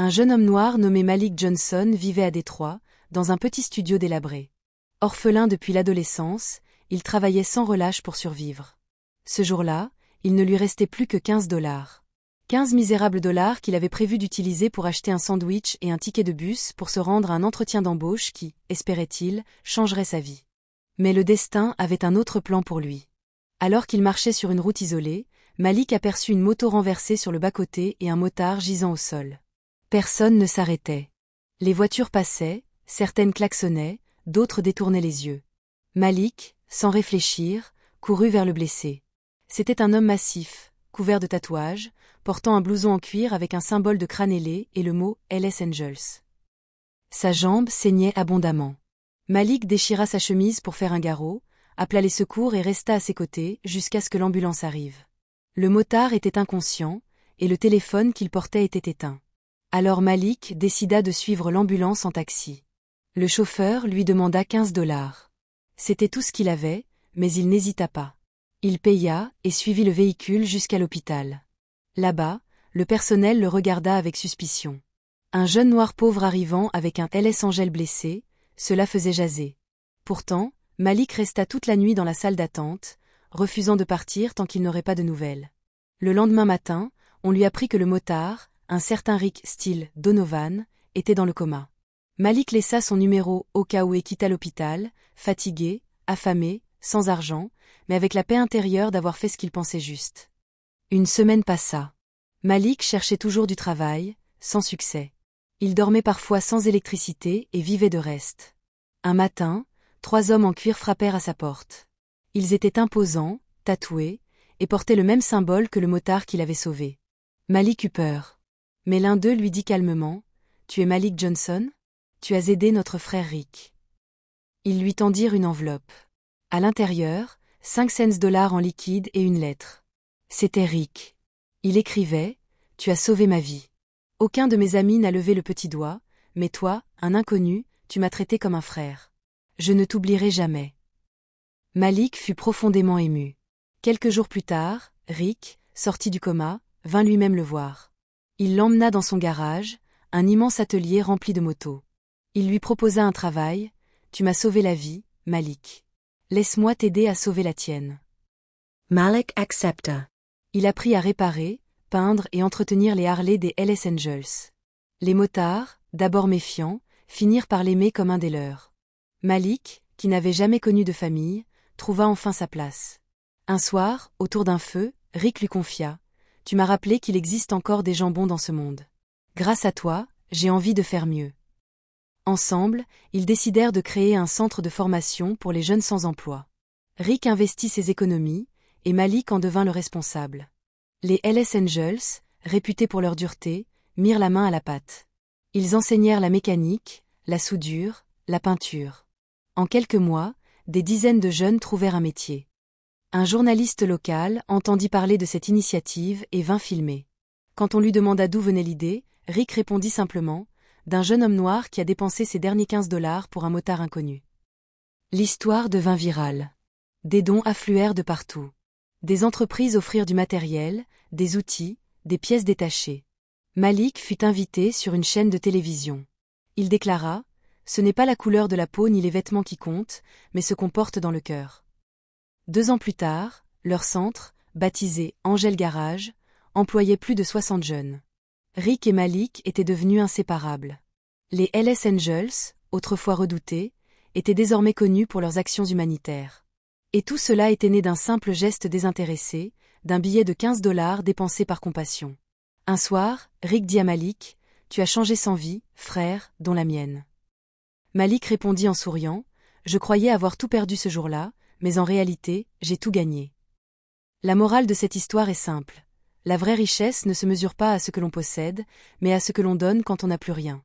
Un jeune homme noir nommé Malik Johnson vivait à Détroit, dans un petit studio délabré. Orphelin depuis l'adolescence, il travaillait sans relâche pour survivre. Ce jour-là, il ne lui restait plus que 15 $. 15 misérables dollars qu'il avait prévu d'utiliser pour acheter un sandwich et un ticket de bus pour se rendre à un entretien d'embauche qui, espérait-il, changerait sa vie. Mais le destin avait un autre plan pour lui. Alors qu'il marchait sur une route isolée, Malik aperçut une moto renversée sur le bas-côté et un motard gisant au sol. Personne ne s'arrêtait. Les voitures passaient, certaines klaxonnaient, d'autres détournaient les yeux. Malik, sans réfléchir, courut vers le blessé. C'était un homme massif, couvert de tatouages, portant un blouson en cuir avec un symbole de crâne ailé et le mot « Hells Angels ». Sa jambe saignait abondamment. Malik déchira sa chemise pour faire un garrot, appela les secours et resta à ses côtés jusqu'à ce que l'ambulance arrive. Le motard était inconscient, et le téléphone qu'il portait était éteint. Alors Malik décida de suivre l'ambulance en taxi. Le chauffeur lui demanda 15 $. C'était tout ce qu'il avait, mais il n'hésita pas. Il paya et suivit le véhicule jusqu'à l'hôpital. Là-bas, le personnel le regarda avec suspicion. Un jeune noir pauvre arrivant avec un Hells Angel blessé, cela faisait jaser. Pourtant, Malik resta toute la nuit dans la salle d'attente, refusant de partir tant qu'il n'aurait pas de nouvelles. Le lendemain matin, on lui apprit que le motard, un certain Rick Steele Donovan, était dans le coma. Malik laissa son numéro au cas où et quitta l'hôpital, fatigué, affamé, sans argent, mais avec la paix intérieure d'avoir fait ce qu'il pensait juste. Une semaine passa. Malik cherchait toujours du travail, sans succès. Il dormait parfois sans électricité et vivait de reste. Un matin, 3 hommes en cuir frappèrent à sa porte. Ils étaient imposants, tatoués, et portaient le même symbole que le motard qui l'avait sauvé. Malik eut peur. Mais l'un d'eux lui dit calmement « Tu es Malik Johnson ? Tu as aidé notre frère Rick. » Ils lui tendirent une enveloppe. À l'intérieur, 5 cents $ en liquide et une lettre. C'était Rick. Il écrivait « Tu as sauvé ma vie. Aucun de mes amis n'a levé le petit doigt, mais toi, un inconnu, tu m'as traité comme un frère. Je ne t'oublierai jamais. » Malik fut profondément ému. Quelques jours plus tard, Rick, sorti du coma, vint lui-même le voir. Il l'emmena dans son garage, un immense atelier rempli de motos. Il lui proposa un travail « Tu m'as sauvé la vie, Malik. Laisse-moi t'aider à sauver la tienne. » Malik accepta. Il apprit à réparer, peindre et entretenir les Harley des Hells Angels. Les motards, d'abord méfiants, finirent par l'aimer comme un des leurs. Malik, qui n'avait jamais connu de famille, trouva enfin sa place. Un soir, autour d'un feu, Rick lui confia « Tu m'as rappelé qu'il existe encore des gens bons dans ce monde. Grâce à toi, j'ai envie de faire mieux. » Ensemble, ils décidèrent de créer un centre de formation pour les jeunes sans emploi. Rick investit ses économies, et Malik en devint le responsable. Les Hells Angels, réputés pour leur dureté, mirent la main à la pâte. Ils enseignèrent la mécanique, la soudure, la peinture. En quelques mois, des dizaines de jeunes trouvèrent un métier. Un journaliste local entendit parler de cette initiative et vint filmer. Quand on lui demanda d'où venait l'idée, Rick répondit simplement « d'un jeune homme noir qui a dépensé ses derniers 15 $ pour un motard inconnu. » L'histoire devint virale. Des dons affluèrent de partout. Des entreprises offrirent du matériel, des outils, des pièces détachées. Malik fut invité sur une chaîne de télévision. Il déclara « Ce n'est pas la couleur de la peau ni les vêtements qui comptent, mais ce qu'on porte dans le cœur. » 2 ans plus tard, leur centre, baptisé Angel Garage, employait plus de 60 jeunes. Rick et Malik étaient devenus inséparables. Les Hells Angels, autrefois redoutés, étaient désormais connus pour leurs actions humanitaires. Et tout cela était né d'un simple geste désintéressé, d'un billet de 15 $ dépensé par compassion. Un soir, Rick dit à Malik « Tu as changé 100 vies, frère, dont la mienne. » Malik répondit en souriant « Je croyais avoir tout perdu ce jour-là, mais en réalité, j'ai tout gagné. » La morale de cette histoire est simple. La vraie richesse ne se mesure pas à ce que l'on possède, mais à ce que l'on donne quand on n'a plus rien.